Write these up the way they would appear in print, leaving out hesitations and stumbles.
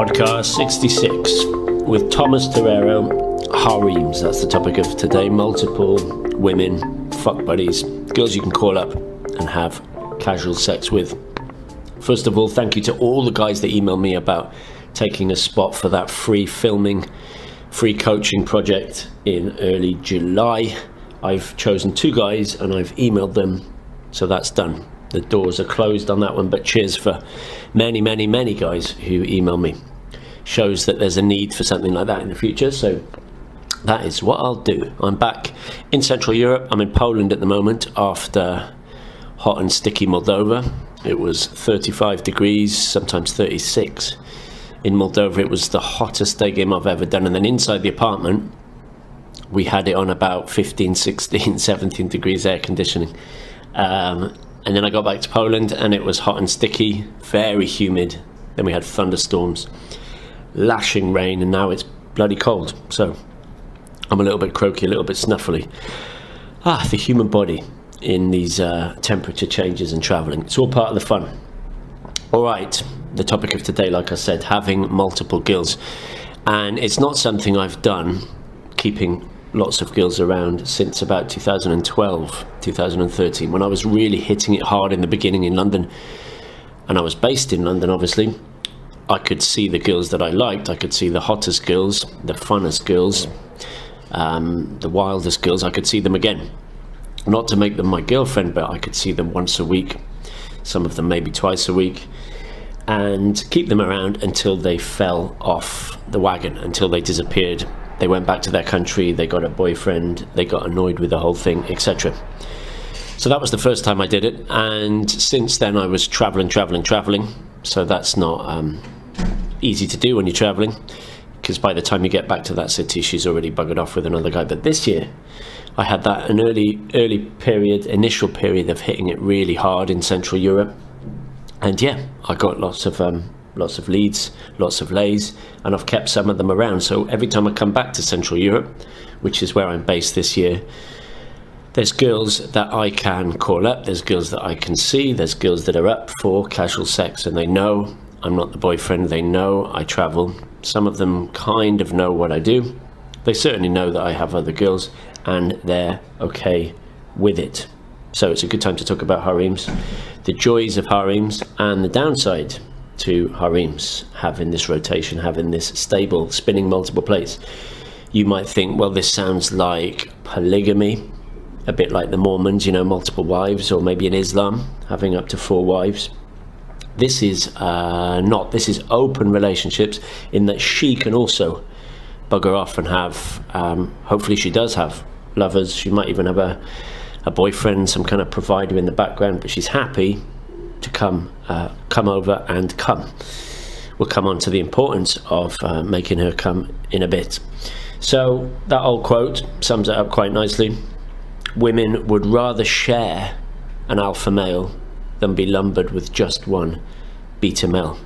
Podcast 66 with Thomas Torero. Harems, that's the topic of today. Multiple women, fuck buddies, girls you can call up and have casual sex with. First of all, thank you to all the guys that emailed me about taking a spot for that free filming, free coaching project in early July. I've chosen 2 guys and I've emailed them, so that's done. The doors are closed on that one, but cheers for many guys who email me. Shows that there's a need for something like that in the future, so that is what I'll do. I'm back in Central Europe. I'm in Poland at the moment after hot and sticky Moldova. It was 35 degrees, sometimes 36. In Moldova, it was the hottest day game I've ever done, and then inside the apartment, we had it on about 15, 16, 17 degrees air conditioning. And then I got back to Poland and it was hot and sticky, very humid. Then we had thunderstorms, lashing rain, and now it's bloody cold. So I'm a little bit croaky, a little bit snuffly. The human body in these temperature changes and traveling. It's all part of the fun. All right, the topic of today, like I said, having multiple gills. And it's not something I've done, keeping lots of girls around, since about 2012, 2013, when I was really hitting it hard in the beginning in London. And I was based in London, obviously. I could see the girls that I liked. I could see the hottest girls, the funnest girls, the wildest girls. I could see them again. Not to make them my girlfriend, but I could see them once a week, some of them maybe twice a week, and keep them around until they fell off the wagon, until they disappeared. They went back to their country, they got a boyfriend, they got annoyed with the whole thing, etc. So that was the first time I did it, and since then I was traveling. So that's not easy to do when you're traveling, because by the time you get back to that city, she's already buggered off with another guy. But this year, I had that an initial period of hitting it really hard in Central Europe, and yeah, I got lots of leads, lots of lays, and I've kept some of them around. So every time I come back to Central Europe, which is where I'm based this year, there's girls that I can call up, there's girls that I can see, there's girls that are up for casual sex, and they know I'm not the boyfriend, they know I travel. Some of them kind of know what I do. They certainly know that I have other girls, and they're okay with it. So it's a good time to talk about harems, the joys of harems, and the downside to harems, having this rotation, having this stable, spinning multiple plates. You might think, well, this sounds like polygamy, a bit like the Mormons, you know, multiple wives, or maybe in Islam, having up to 4 wives. This is not. This is open relationships, in that she can also bugger off and have, hopefully she does have lovers. She might even have a boyfriend, some kind of provider in the background, but she's happy to come over and come. We'll come on to the importance of making her come in a bit. So that old quote sums it up quite nicely. Women would rather share an alpha male than be lumbered with just one beta male.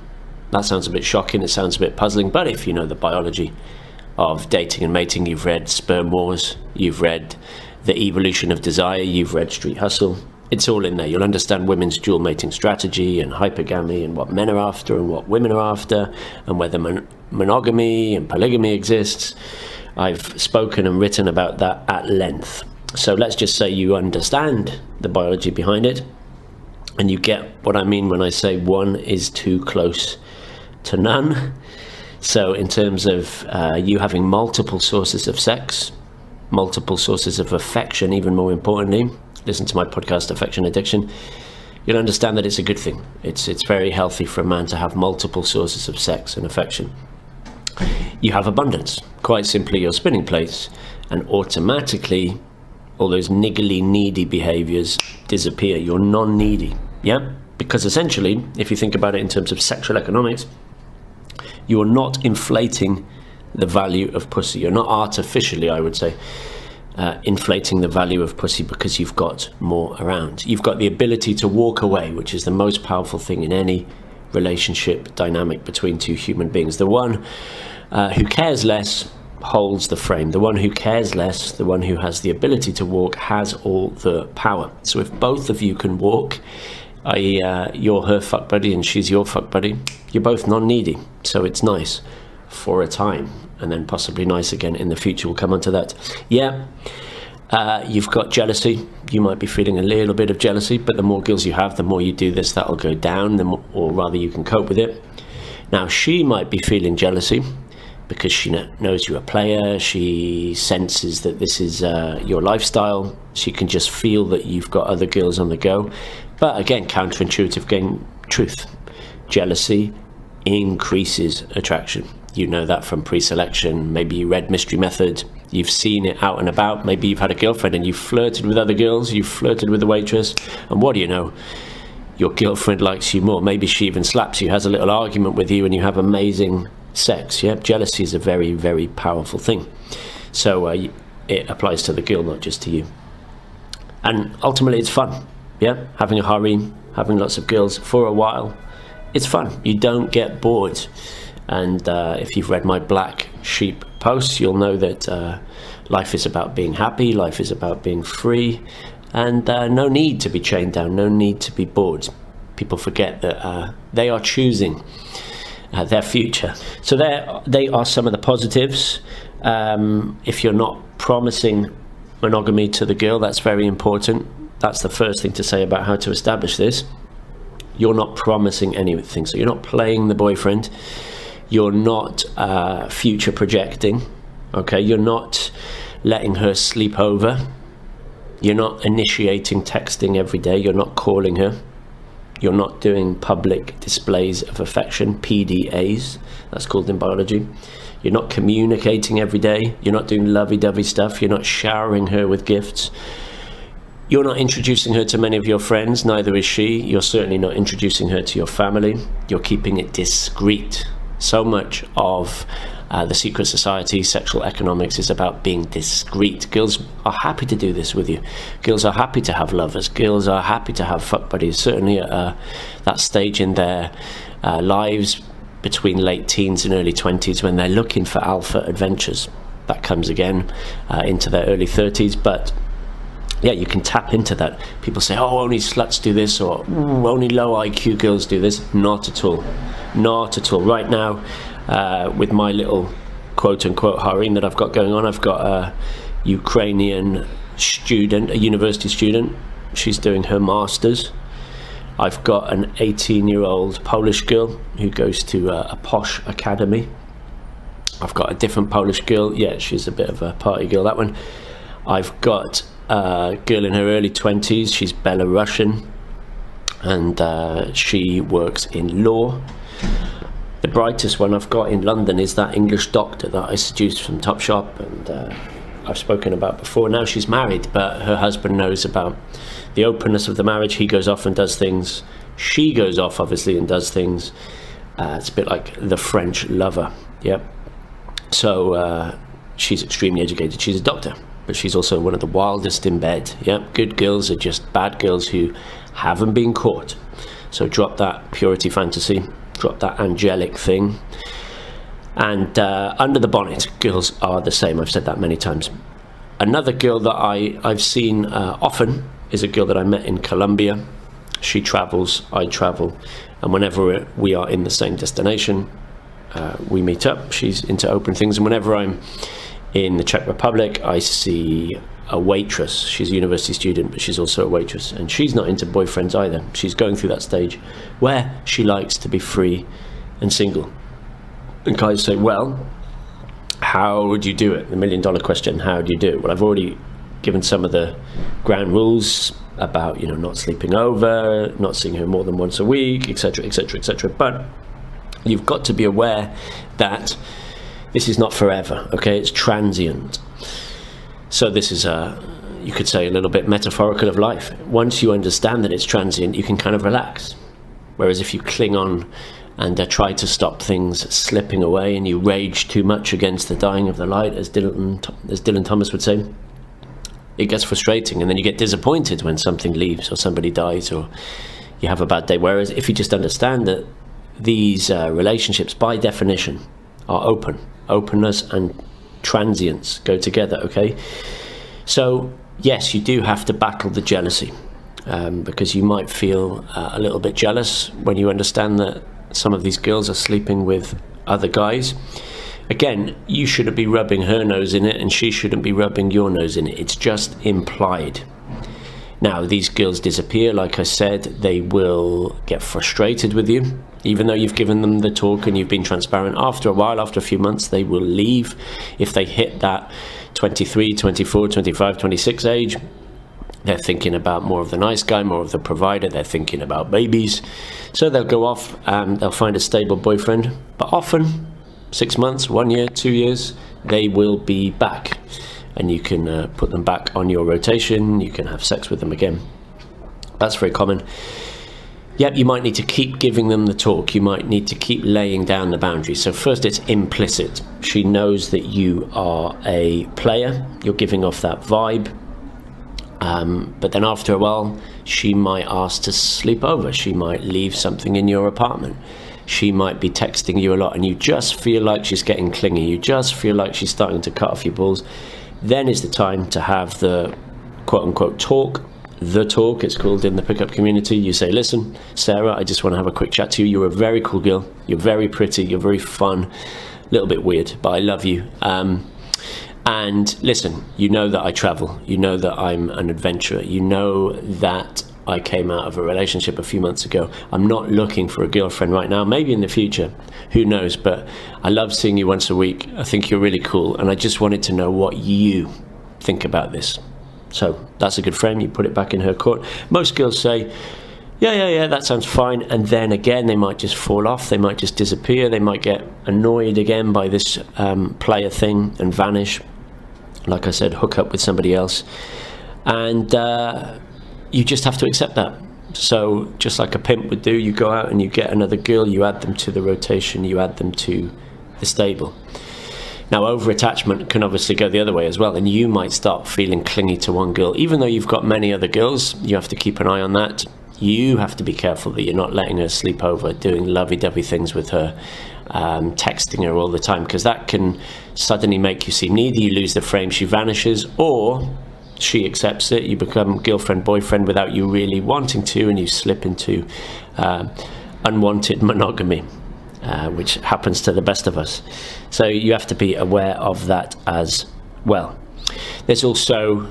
That sounds a bit shocking, it sounds a bit puzzling, but if you know the biology of dating and mating, you've read Sperm Wars, you've read The Evolution of Desire, you've read Street Hustle, it's all in there. You'll understand women's dual mating strategy and hypergamy, and what men are after and what women are after, and whether monogamy and polygamy exists. I've spoken and written about that at length. So let's just say you understand the biology behind it, and you get what I mean when I say one is too close to none. So in terms of you having multiple sources of sex, multiple sources of affection, even more importantly, listen to my podcast, Affection Addiction, you'll understand that it's a good thing. It's very healthy for a man to have multiple sources of sex and affection. You have abundance. Quite simply, you're spinning plates, and automatically all those niggly, needy behaviors disappear. You're non-needy, yeah? Because essentially, if you think about it in terms of sexual economics, you're not inflating the value of pussy. You're not artificially, I would say, inflating the value of pussy because you've got more around. You've got the ability to walk away, which is the most powerful thing in any relationship dynamic between 2 human beings. The one who cares less holds the frame. The one who cares less, the one who has the ability to walk, has all the power. So if both of you can walk you're her fuck buddy and she's your fuck buddy. You're both non-needy, so it's nice for a time, and then possibly nice again in the future. We'll come on to that. Yeah, you've got jealousy. You might be feeling a little bit of jealousy, but the more girls you have, the more you do this, that'll go down, or rather you can cope with it. Now, she might be feeling jealousy because she knows you're a player. She senses that this is your lifestyle. She can just feel that you've got other girls on the go. But again, counterintuitive game truth. Jealousy increases attraction. You know that from pre-selection. Maybe you read Mystery Method. You've seen it out and about. Maybe you've had a girlfriend and you've flirted with other girls. You've flirted with the waitress. And what do you know? Your girlfriend likes you more. Maybe she even slaps you, has a little argument with you, and you have amazing sex. Yeah, jealousy is a very, very powerful thing. So it applies to the girl, not just to you. And ultimately, it's fun. Yeah, having a harem, having lots of girls for a while, it's fun. You don't get bored. And if you've read my Black Sheep posts, you'll know that life is about being happy, life is about being free, and no need to be chained down, no need to be bored. People forget that they are choosing their future. So they are some of the positives. If you're not promising monogamy to the girl, that's very important. That's the first thing to say about how to establish this. You're not promising anything, so you're not playing the boyfriend. You're not future projecting, okay? You're not letting her sleep over. You're not initiating texting every day. You're not calling her. You're not doing public displays of affection, PDAs, that's called in biology. You're not communicating every day. You're not doing lovey-dovey stuff. You're not showering her with gifts. You're not introducing her to many of your friends, neither is she. You're certainly not introducing her to your family. You're keeping it discreet. So much of the secret society, sexual economics, is about being discreet. Girls are happy to do this with you. Girls are happy to have lovers. Girls are happy to have fuck buddies, certainly at that stage in their lives between late teens and early 20s when they're looking for alpha adventures. That comes again into their early 30s, but yeah, you can tap into that. People say, oh, only sluts do this, or only low IQ girls do this. Not at all. Not at all. Right now, with my little quote-unquote harem that I've got going on, I've got a Ukrainian student, a university student. She's doing her master's. I've got an 18-year-old Polish girl who goes to a posh academy. I've got a different Polish girl. Yeah, she's a bit of a party girl, that one. I've got a girl in her early 20s. She's Belarusian, and she works in law. The brightest one I've got in London is that English doctor that I seduced from Topshop, and I've spoken about before. Now she's married, but her husband knows about the openness of the marriage. He goes off and does things. She goes off, obviously, and does things. It's a bit like the French lover. Yep. So she's extremely educated. She's a doctor, but she's also one of the wildest in bed. Yep. Good girls are just bad girls who haven't been caught. So drop that purity fantasy. Drop that angelic thing. And under the bonnet, girls are the same. I've said that many times. Another girl that I've seen often is a girl that I met in Colombia. She travels, I travel, and whenever we are in the same destination, we meet up. She's into open things, and whenever I'm in the Czech Republic, I see a waitress. She's a university student, but she's also a waitress, and she's not into boyfriends either. She's going through that stage where she likes to be free and single. And guys say, well, how would you do it? The million-dollar question, how do you do it? Well, I've already given some of the ground rules about, you know, not sleeping over, not seeing her more than once a week, etc., etc., etc. But you've got to be aware that this is not forever, okay? It's transient. So this is you could say, a little bit metaphorical of life. Once you understand that it's transient, you can kind of relax. Whereas if you cling on and try to stop things slipping away, and you rage too much against the dying of the light, as Dylan Thomas would say, it gets frustrating, and then you get disappointed when something leaves or somebody dies or you have a bad day. Whereas if you just understand that these relationships by definition are open, openness and transience go together, okay? So yes, you do have to battle the jealousy. because you might feel a little bit jealous when you understand that some of these girls are sleeping with other guys. Again, you shouldn't be rubbing her nose in it, and she shouldn't be rubbing your nose in it. It's just implied. Now, these girls disappear. Like I said, they will get frustrated with you. Even though you've given them the talk and you've been transparent, after a while, after a few months, they will leave. If they hit that 23, 24, 25, 26 age, they're thinking about more of the nice guy, more of the provider. They're thinking about babies. So they'll go off and they'll find a stable boyfriend. But often, 6 months, 1 year, 2 years, they will be back. And you can put them back on your rotation. You can have sex with them again. That's very common. Yep, you might need to keep giving them the talk. You might need to keep laying down the boundaries. So first, it's implicit. She knows that you are a player. You're giving off that vibe. But then after a while, she might ask to sleep over. She might leave something in your apartment. She might be texting you a lot, and you just feel like she's getting clingy. You just feel like she's starting to cut off your balls. Then is the time to have the quote-unquote talk. The talk, it's called in the pickup community. You say, listen, Sarah, I just want to have a quick chat to you. You're a very cool girl. You're very pretty. You're very fun. A little bit weird, but I love you. And listen, you know that I travel. You know that I'm an adventurer. You know that I came out of a relationship a few months ago. I'm not looking for a girlfriend right now. Maybe in the future, who knows? But I love seeing you once a week. I think you're really cool. And I just wanted to know what you think about this. So that's a good frame. You put it back in her court. Most girls say, yeah, that sounds fine. And then again, they might just fall off. They might just disappear. They might get annoyed again by this player thing and vanish. Like I said, hook up with somebody else. And you just have to accept that. So just like a pimp would do, you go out and you get another girl, you add them to the rotation, you add them to the stable. Now, over-attachment can obviously go the other way as well, and you might start feeling clingy to one girl. Even though you've got many other girls, you have to keep an eye on that. You have to be careful that you're not letting her sleep over, doing lovey-dovey things with her, texting her all the time, because that can suddenly make you seem needy. You lose the frame, she vanishes, or she accepts it, you become girlfriend, boyfriend without you really wanting to, and you slip into unwanted monogamy. Which happens to the best of us. So you have to be aware of that as well. There's also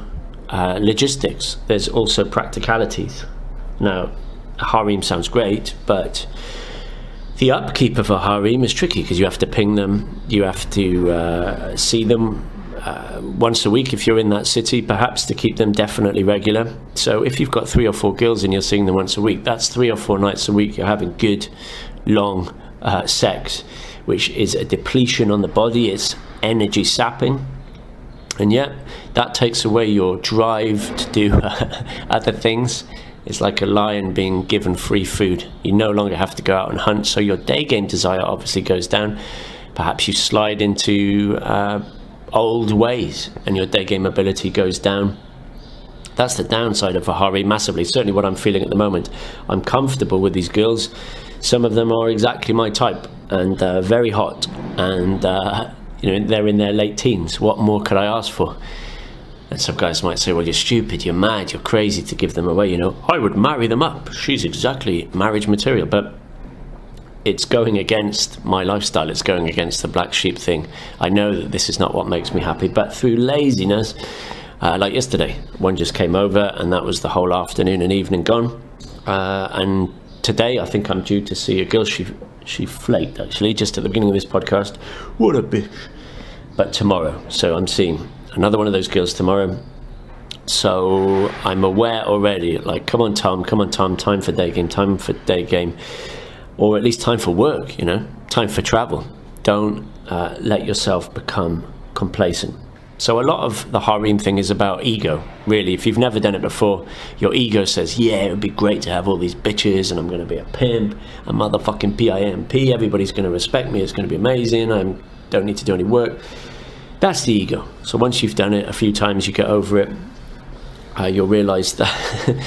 logistics. There's also practicalities. Now, a harem sounds great, but the upkeep of a harem is tricky because you have to ping them. You have to see them once a week if you're in that city, perhaps, to keep them definitely regular. So if you've got 3 or 4 girls and you're seeing them once a week, that's 3 or 4 nights a week. You're having good, long sex, which is a depletion on the body. It's energy sapping, and yet that takes away your drive to do other things. It's like a lion being given free food. You no longer have to go out and hunt, so your day game desire obviously goes down. Perhaps you slide into old ways and your day game ability goes down. That's the downside of a harem massively. Certainly what I'm feeling at the moment. I'm comfortable with these girls. Some of them are exactly my type and very hot, and you know, they're in their late teens. What more could I ask for? And some guys might say, well, you're stupid, you're mad, you're crazy to give them away. You know, I would marry them up. She's exactly marriage material. But it's going against my lifestyle. It's going against the black sheep thing. I know that this is not what makes me happy, but through laziness, like yesterday, one just came over and that was the whole afternoon and evening gone. And today, I think I'm due to see a girl. She flaked, actually, just at the beginning of this podcast. What a bitch. But tomorrow. So I'm seeing another one of those girls tomorrow. So I'm aware already, like, come on, Tom, time for day game. Or at least time for work, you know, time for travel. Don't let yourself become complacent. So a lot of the harem thing is about ego, really. If you've never done it before, your ego says, yeah, it would be great to have all these bitches, and I'm going to be a pimp, a motherfucking PIMP, everybody's going to respect me, it's going to be amazing, I don't need to do any work. That's the ego. So once you've done it a few times, you get over it, you'll realize that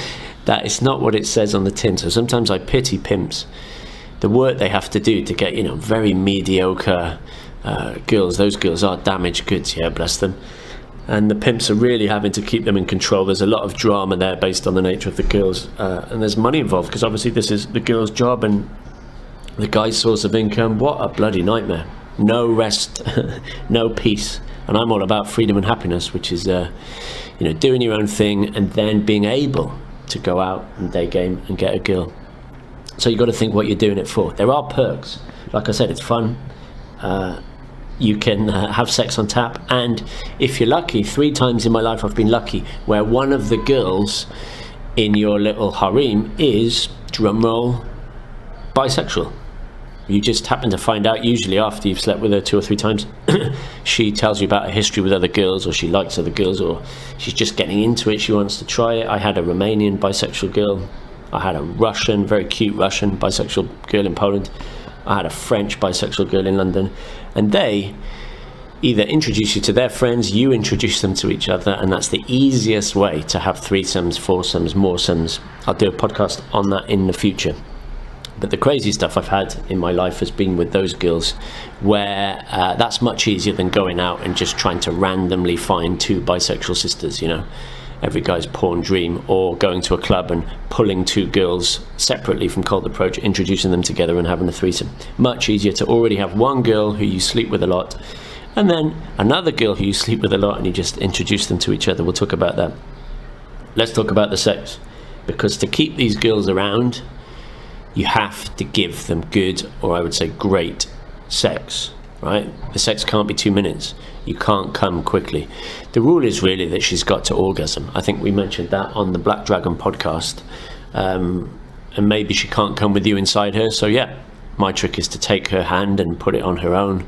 that is not what it says on the tin. So sometimes I pity pimps. The work they have to do to get, you know, very mediocre girls. Those girls are damaged goods, yeah, bless them. and the pimps are really having to keep them in control. There's a lot of drama there based on the nature of the girls, and there's money involved, because obviously this is the girl's job and the guy's source of income. What a bloody nightmare. No rest, no peace. And I'm all about freedom and happiness, which is doing your own thing and then being able to go out and day game and get a girl. So you've got to think what you're doing it for. There are perks. Like I said, it's fun. You can have sex on tap, and if you're lucky, 3 times in my life I've been lucky, where one of the girls in your little harem is, drumroll, bisexual. You just happen to find out, usually after you've slept with her 2 or 3 times. She tells you about her history with other girls, or she likes other girls, or she's just getting into it, she wants to try it. I had a Romanian bisexual girl. I had a Russian, very cute Russian bisexual girl in Poland. I had a French bisexual girl in London. And they either introduce you to their friends, you introduce them to each other, and that's the easiest way to have threesomes, foursomes, moresomes. I'll do a podcast on that in the future. But the crazy stuff I've had in my life has been with those girls, where that's much easier than going out and just trying to randomly find 2 bisexual sisters, every guy's porn dream, or going to a club and pulling 2 girls separately from cold approach, introducing them together and having a threesome. Much easier to already have one girl who you sleep with a lot, and then another girl who you sleep with a lot, and you just introduce them to each other. We'll talk about that. Let's talk about the sex, because to keep these girls around, you have to give them good, or I would say great, sex, right? The sex can't be 2 minutes. You can't come quickly. The rule is really that she's got to orgasm. I think we mentioned that on the Black Dragon podcast. And maybe she can't come with you inside her. So yeah, my trick is to take her hand and put it on her own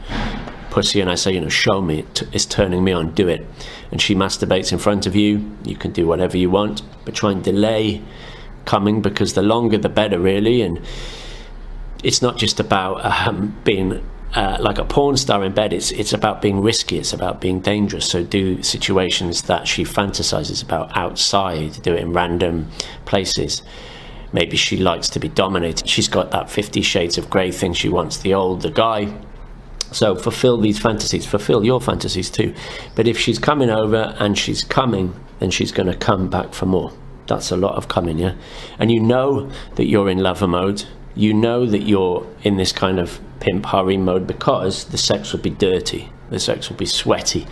pussy, and I say, show me, it's turning me on, do it. And she masturbates in front of you. You can do whatever you want, but try and delay coming, because the longer the better, really. And it's not just about being like a porn star in bed. It's about being risky, it's about being dangerous. So do situations that she fantasizes about outside, do it in random places. Maybe she likes to be dominated. She's got that 50 Shades of Grey thing. She wants the older guy. So fulfill these fantasies, fulfill your fantasies too. But if she's coming over and she's coming, then she's going to come back for more. That's a lot of coming, yeah? And you know that you're in lover mode. You know that you're in this kind of pimp harem mode, because the sex will be dirty, the sex will be sweaty,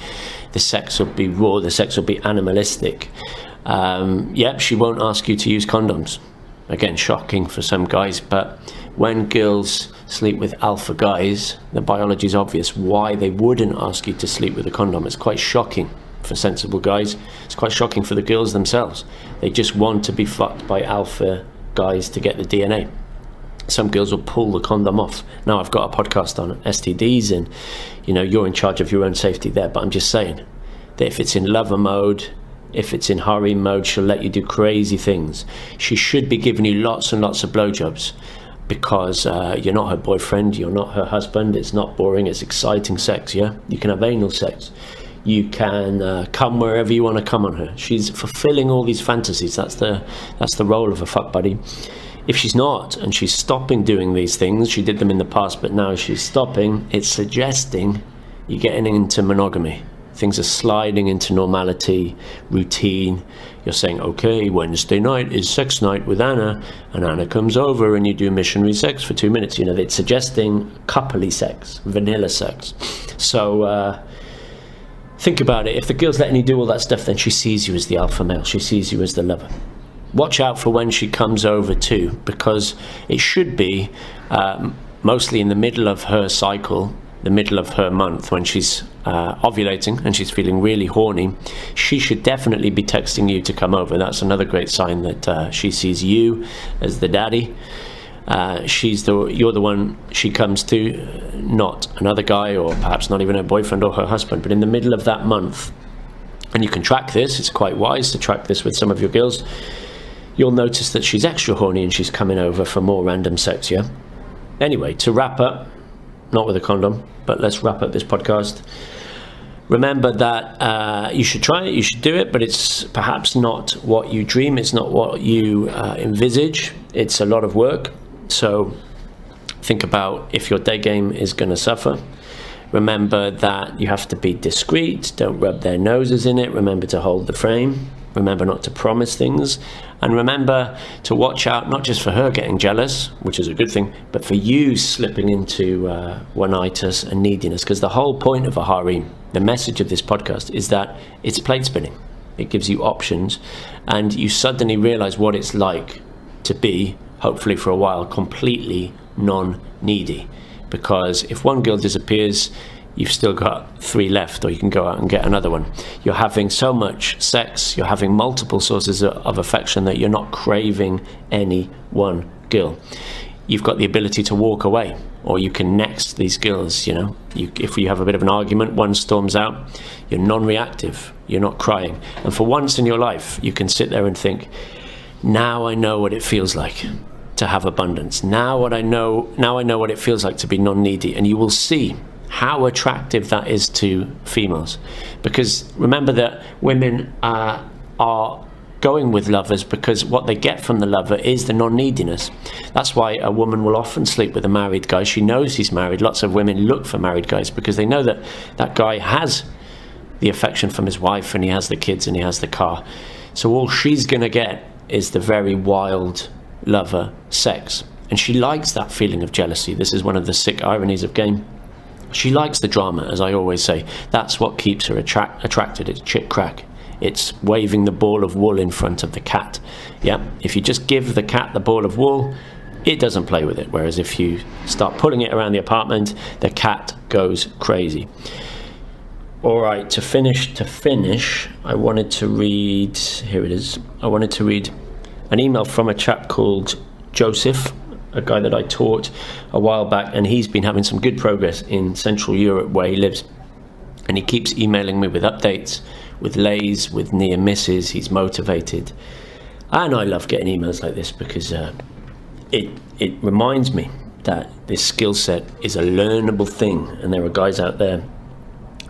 the sex will be raw, the sex will be animalistic. Yep, she won't ask you to use condoms. Again, shocking for some guys, but when girls sleep with alpha guys, the biology is obvious why they wouldn't ask you to sleep with a condom. It's quite shocking for sensible guys. It's quite shocking for the girls themselves. They just want to be fucked by alpha guys to get the DNA. Some girls will pull the condom off. Now, I've got a podcast on STDs, and you're in charge of your own safety there, but I'm just saying that if it's in lover mode, if it's in harem mode, she'll let you do crazy things. She should be giving you lots and lots of blowjobs, because you're not her boyfriend, you're not her husband. It's not boring, it's exciting sex, yeah? You can have anal sex. You can come wherever you want to come on her. She's fulfilling all these fantasies. That's the role of a fuck buddy. If she's not, and she's stopping doing these things, she did them in the past, but now she's stopping, it's suggesting you're getting into monogamy. Things are sliding into normality, routine. You're saying, okay, Wednesday night is sex night with Anna, and Anna comes over and you do missionary sex for 2 minutes. It's suggesting coupley sex, vanilla sex. So think about it. If the girl's letting you do all that stuff, then she sees you as the alpha male. She sees you as the lover. Watch out for when she comes over too, because it should be mostly in the middle of her cycle, the middle of her month, when she's ovulating and she's feeling really horny. She should definitely be texting you to come over. That's another great sign that she sees you as the daddy. You're the one she comes to, not another guy, or perhaps not even her boyfriend or her husband. But in the middle of that month, and you can track this, it's quite wise to track this with some of your girls, you'll notice that she's extra horny and she's coming over for more random sex, yeah? Anyway, to wrap up, not with a condom, but let's wrap up this podcast. Remember that you should try it, you should do it, but it's perhaps not what you dream, it's not what you envisage. It's a lot of work. So think about if your day game is going to suffer. Remember that you have to be discreet. Don't rub their noses in it. Remember to hold the frame. Remember not to promise things. And remember to watch out, not just for her getting jealous, which is a good thing, but for you slipping into one-itis and neediness. Because the whole point of a harem, the message of this podcast, is that it's plate spinning. It gives you options, and you suddenly realize what it's like to be, hopefully for a while, completely non-needy. Because if one girl disappears, you've still got 3 left, or you can go out and get another one. You're having so much sex, you're having multiple sources of affection that you're not craving any one girl. You've got the ability to walk away, or you can next these girls, you know. If you have a bit of an argument, one storms out, you're non-reactive, you're not crying. And for once in your life, you can sit there and think, now I know what it feels like to have abundance. Now I know what it feels like to be non-needy. And you will see how attractive that is to females. Because remember that women are going with lovers because what they get from the lover is the non-neediness. That's why a woman will often sleep with a married guy. She knows he's married. Lots of women look for married guys because they know that that guy has the affection from his wife, and he has the kids, and he has the car. So all she's gonna get is the very wild lover sex. And she likes that feeling of jealousy. This is one of the sick ironies of game. She likes the drama, as I always say. That's what keeps her attracted. It's chick crack. It's waving the ball of wool in front of the cat. Yeah, if you just give the cat the ball of wool, it doesn't play with it. Whereas if you start pulling it around the apartment, the cat goes crazy. All right, to finish, I wanted to read, here it is. I wanted to read an email from a chap called Joseph, a guy that I taught a while back, and he's been having some good progress in Central Europe where he lives. And he keeps emailing me with updates, with lays, with near misses. He's motivated. And I love getting emails like this because it reminds me that this skill set is a learnable thing, and there are guys out there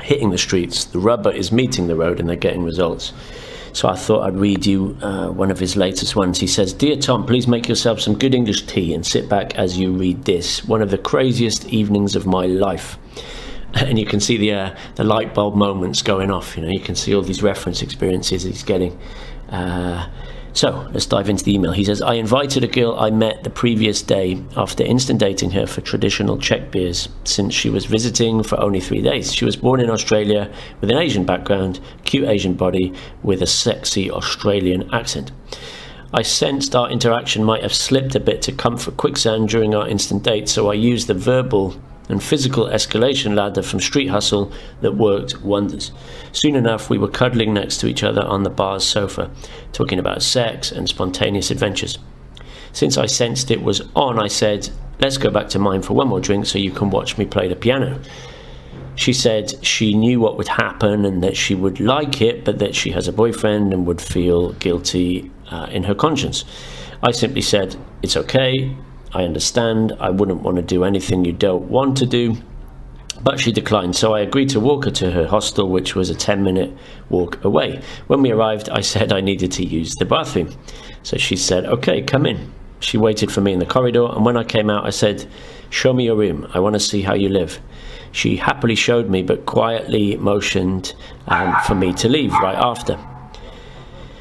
hitting the streets. The rubber is meeting the road and they're getting results. So I thought I'd read you one of his latest ones. He says, "Dear Tom, please make yourself some good English tea and sit back as you read this. One of the craziest evenings of my life." And you can see the light bulb moments going off. You know, you can see all these reference experiences he's getting. So let's dive into the email. He says, "I invited a girl I met the previous day after instant dating her for traditional Czech beers since she was visiting for only 3 days. She was born in Australia with an Asian background, cute Asian body with a sexy Australian accent. I sensed our interaction might have slipped a bit to comfort quicksand during our instant date, so I used the verbal and physical escalation ladder from Street Hustle that worked wonders. Soon enough, we were cuddling next to each other on the bar's sofa, talking about sex and spontaneous adventures. Since I sensed it was on, I said, 'Let's go back to mine for one more drink so you can watch me play the piano.' She said she knew what would happen and that she would like it, but that she has a boyfriend and would feel guilty in her conscience. I simply said, 'It's okay. I understand. I wouldn't want to do anything you don't want to do.' But she declined, so I agreed to walk her to her hostel, which was a 10-minute walk away. When we arrived, I said I needed to use the bathroom. So she said, 'Okay, come in.' She waited for me in the corridor, and when I came out, I said, 'Show me your room. I want to see how you live.' She happily showed me, but quietly motioned for me to leave right after.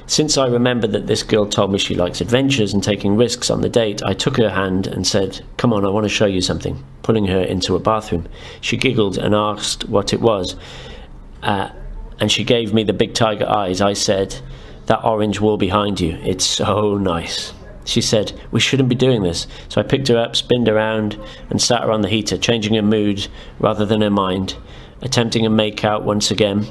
Since I remembered that this girl told me she likes adventures and taking risks on the date, I took her hand and said, 'Come on, I want to show you something,' pulling her into a bathroom. She giggled and asked what it was, and she gave me the big tiger eyes. I said, 'That orange wall behind you, it's so nice.' She said, 'We shouldn't be doing this.' So I picked her up, spinned around, and sat her on the heater, changing her mood rather than her mind, attempting a make-out once again.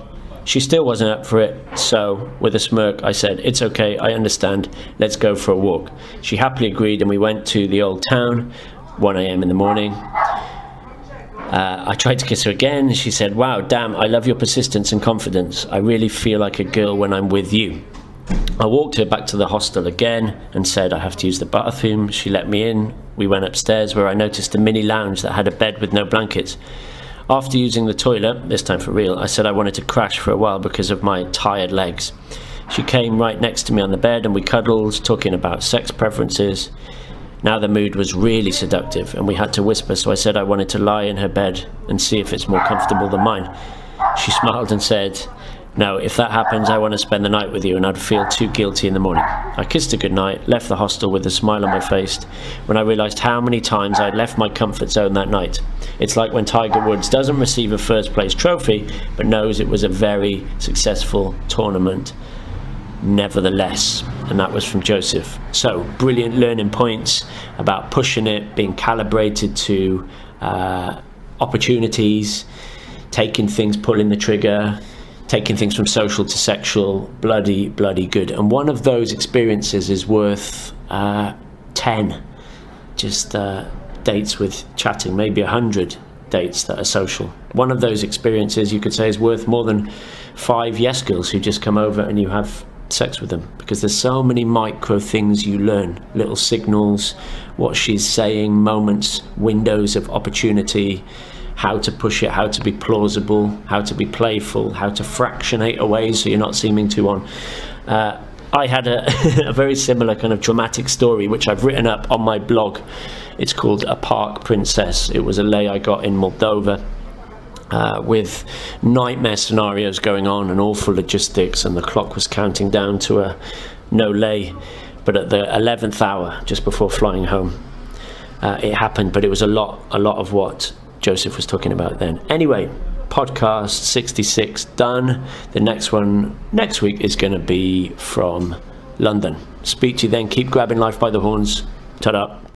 She still wasn't up for it, so with a smirk I said, 'It's okay, I understand, let's go for a walk.' She happily agreed and we went to the old town, 1 AM in the morning. I tried to kiss her again and she said, 'Wow, damn, I love your persistence and confidence. I really feel like a girl when I'm with you.' I walked her back to the hostel again and said I have to use the bathroom. She let me in. We went upstairs where I noticed a mini lounge that had a bed with no blankets. After using the toilet, this time for real, I said I wanted to crash for a while because of my tired legs. She came right next to me on the bed and we cuddled, talking about sex preferences. Now the mood was really seductive and we had to whisper, so I said I wanted to lie in her bed and see if it's more comfortable than mine. She smiled and said, "No, if that happens, I want to spend the night with you and I'd feel too guilty in the morning." I kissed her goodnight, left the hostel with a smile on my face when I realised how many times I'd left my comfort zone that night. It's like when Tiger Woods doesn't receive a first place trophy but knows it was a very successful tournament nevertheless. And that was from Joseph. So brilliant learning points about pushing it, being calibrated to opportunities, taking things, pulling the trigger, taking things from social to sexual. Bloody good. And one of those experiences is worth 10 just dates with chatting, maybe 100 dates that are social. One of those experiences, you could say, is worth more than 5 yes girls who just come over and you have sex with them, because there's so many micro things you learn, little signals, what she's saying, moments, windows of opportunity, how to push it, how to be plausible, how to be playful, how to fractionate away so you're not seeming too on. I had a very similar kind of dramatic story which I've written up on my blog. It's called A Park Princess. It was a lay I got in Moldova, with nightmare scenarios going on and awful logistics, and the clock was counting down to a no lay, but at the 11th hour, just before flying home, it happened. But it was a lot of what Joseph was talking about then. Anyway, podcast 66 done. The next one next week is going to be from London. Speak to you then. Keep grabbing life by the horns. Ta-da.